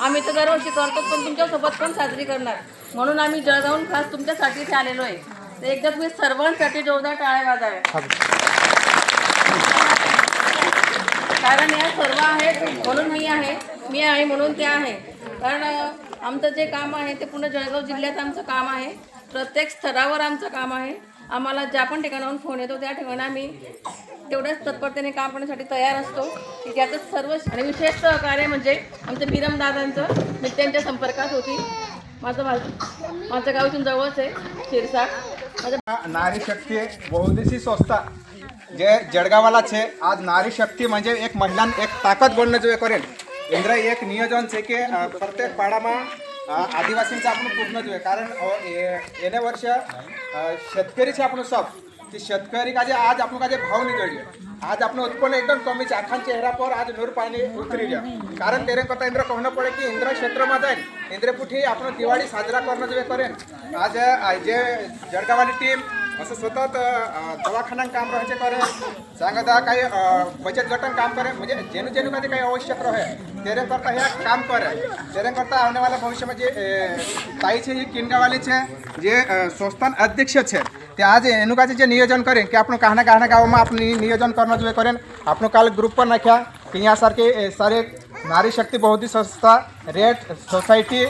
आम्ही तर दरवर्षी करतो, पण तुमच्यासोबत पण साजरी करणार म्हणून आम्ही जळगावून खास तुमच्यासाठी इथे आलेलो आहे. तर एकदा तुम्ही सर्वांसाठी जोरदार टाळ्या वाजाव्या. कारण या सर्व आहेत म्हणून मी आहे म्हणून ते आहे. कारण आमचं जे काम आहे ते पूर्ण जळगाव जिल्ह्यात आमचं काम आहे. प्रत्येक स्तरावर आमचं काम आहे. आम्हाला ज्या पण ठिकाणाहून फोन येतो त्या ठिकाणी आम्ही तेवढ्याच तत्परतेने काम करण्यासाठी तयार असतो की त्यातच सर्व. आणि विशेष सहकार्य म्हणजे आमच्या बिरम दादांचं. मी त्यांच्या संपर्कात होती. माझं गाव इथून जवळच आहे, शिरसाट. नारी शक्ती बहुउद्देशीय संस्था जे जळगावाला છે आज नारी शक्ति म्हणजे एक महिला एक ताकत बनणं जो करेल इंद्र एक नियोजन છે કે प्रत्येक पाडाમાં आदिवासींचं आपण पूर्ण જોઈએ कारण येणे वर्ष शेतकरी છે આપણું सब ते शेतकरी का जे आज आपण का जे भाव नहीं जोड़िए आज आपलं उत्पन्न एकदम कमी છે आखा चेहरा पर आज नूर पाणी उतरी गया कारण तेरे करता इंद्र कहणं पडे की इंद्र क्षेत्રમાં जाईल इंद्रपुठी आपण दिवाळी साजरा करणं जो करेन आज जे जळगावाली टीम असं सतत दवाखान्यात काम राहायचे करे सांगता काही बचत गटन काम करे म्हणजे जेणू का काही आवश्यक रहे तेरे करता हे काम करे तेरे करता आने वाला भविष्य में ताई છે ही किनगावाली છે जे संस्थान अध्यक्ष છે ते आज एनुकाचे जे नियोजन करेन की आपण कहना गावाમાં आपण नियोजन करणं जो करेन आपण काल ग्रुप पर नाख्या की यासारखे सारे नारी शक्ति बहुउद्देशीय संस्था रेड सोसायटी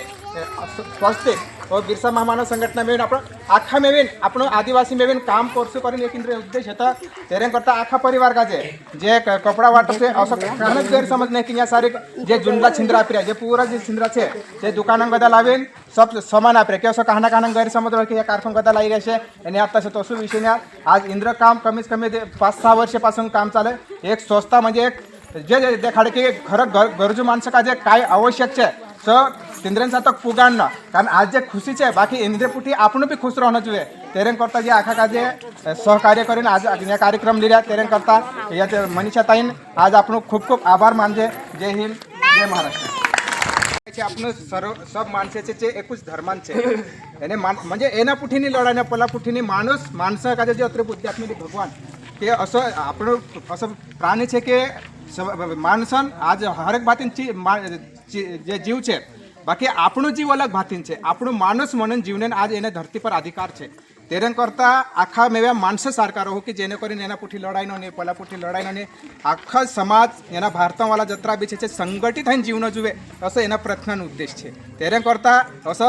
स्वस्तिक और बिरसा महामानव संघटना में आपण आखा मेवीन आपण आदिवासी मेवीन काम करसू करेन एक इंद्र उद्देश होता तेरे करता आखा परिवार का जे कपड़ा वाटते असं कारणच गैरसमज नाही की या सारे जे जुंडला छिंद्रा आपल्या जे पूरा जे छिंद्रा છે તે દુકાન ગદા લાવીને सब समान आपरे કે असं कहना गैरसमज रहे की या कारखान गदा लाई રહેશે અને आता से तसू विषय आज इंद्र काम कमीत कमी 5-6 वर्षापासून काम चालू एक संस्था म्हणजे एक जे देखाडे की खरं गरजू माणसं का जे काय आवश्यक છે इंद्रांचा तक पुगाणं कारण आज जे खुशी છે बाकी इंद्रपुठी आपण बी खुश राहणं જોઈએ तेरे करता जे आखा का जे सहकार्य करेन आज या कार्यक्रम लिहिल्या तेरे करता या मनीषा ताईन आज आपण खूप खूप आभार मानजे. जय हिंद जय महाराष्ट्र. आपण सर्व सब माणसाचे एकूच धर्मांचे याने म्हणजे एना पुठीनी लढाण्या पला पुठीनी माणसं का जे अत्र बुद्धी आत्मधी भगवान ते असं आपण असं प्राणी છે કે माणसन आज हरेक भातींची जे जीव છે बाकी આપણું जीव अलग भातीन છે આપણું माणूस म्हणून जीवने आज એને धरती पर अधिकार છે तेरे करता आखा मेव्या माणसं सारखा राहू की जेणेकरून एना पुठी लढाईनो नाही पला पुठी लढाईनो नाही आखा समाज एना भारतावाला जत्रा बी છે संघटित होईन जीवन जुवे असं एना प्रयत्न उद्देश છે तेरे करता असं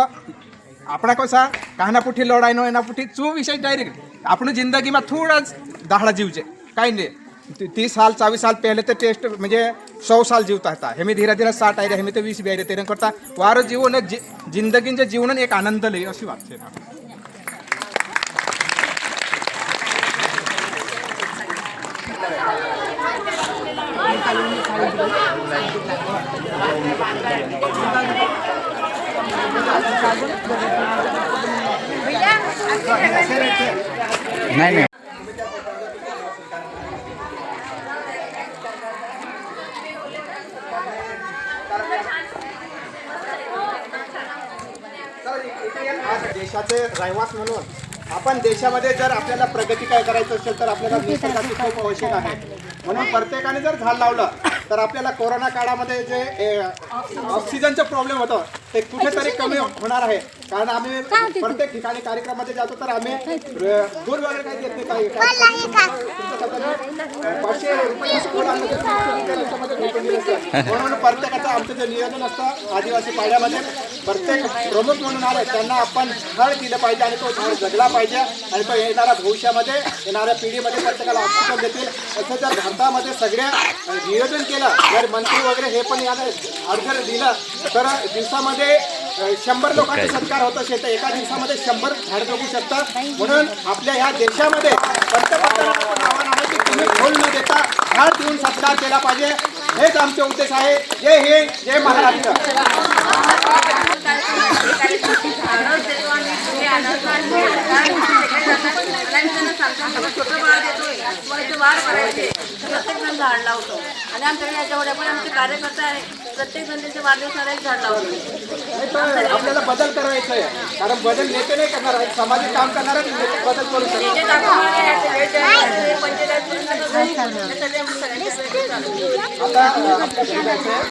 આપણા કસા કાહના પુઠી લડાઈનો એના પુઠી શું વિષય ડાયરેક્ટ આપણું જિંદગીમાં થોડા દાખલા જીવ છે કાંઈ નહીં 30 साल 24 साल पहले तो टेस्ट म्हणजे 100 साल जीवता था हेमी धीरे धीरे 60 आहे हेमी तो 20 बी आहे तेरे करता वार जीवन जिंदगीचे जीवन एक आनंद लई अशी बात છે. नाही देशाचे रहिवास म्हणून आपण देशामध्ये जर आपल्याला प्रगती काय करायचं असेल तर आपल्याला निसर्गाची खूप आवश्यक आहे म्हणून प्रत्येकाने जर झाड लावलं तर आपल्याला कोरोना काळामध्ये जे ऑक्सिजनचा प्रॉब्लेम होतो ते कुठेतरी कमी होणार आहे कारण आम्ही प्रत्येक ठिकाणी कार्यक्रमामध्ये जातो तर आम्ही दूर वगैरे काही देत नाही म्हणून प्रत्येकाचं आमचं जे नियोजन असतं आदिवासी पाड्यामध्ये प्रत्येक प्रमुख म्हणून आले त्यांना आपण झाड दिलं पाहिजे आणि तो झाड जगला पाहिजे आणि तो येणाऱ्या भविष्यामध्ये येणाऱ्या पिढीमध्ये प्रत्येकाला ऑक्सिजन देतील असं जर भारतामध्ये सगळ्या नियोजन केलं जर मंत्री वगैरे हे पण याला अर्ज दिलं तर दिवसामध्ये 100 लोकांचा सत्कार होत असेल तर एका दिवसामध्ये 100 झाड जगू शकतात म्हणून आपल्या ह्या देशामध्ये पंतप्रधानांना आपण आव्हान आहे की तुम्ही ढोल न देता झाड देऊन सत्कार केला पाहिजे हेच आमचे उद्देश आहे. जय हिंद जय महाराष्ट्र. छोटं बाळ देतोय वाढ करायचे प्रत्येक जण झाड लावतो आणि आमच्याकडे याच्यावर पण आमचे कार्यकर्ता आहे प्रत्येक जण त्यांच्या वाढदिवसाला एक झाड लावतो. आपल्याला बदल करायचा आहे कारण बदल नेते नाही करणार आहेत सामाजिक काम करणार बदल करू शकतो. आता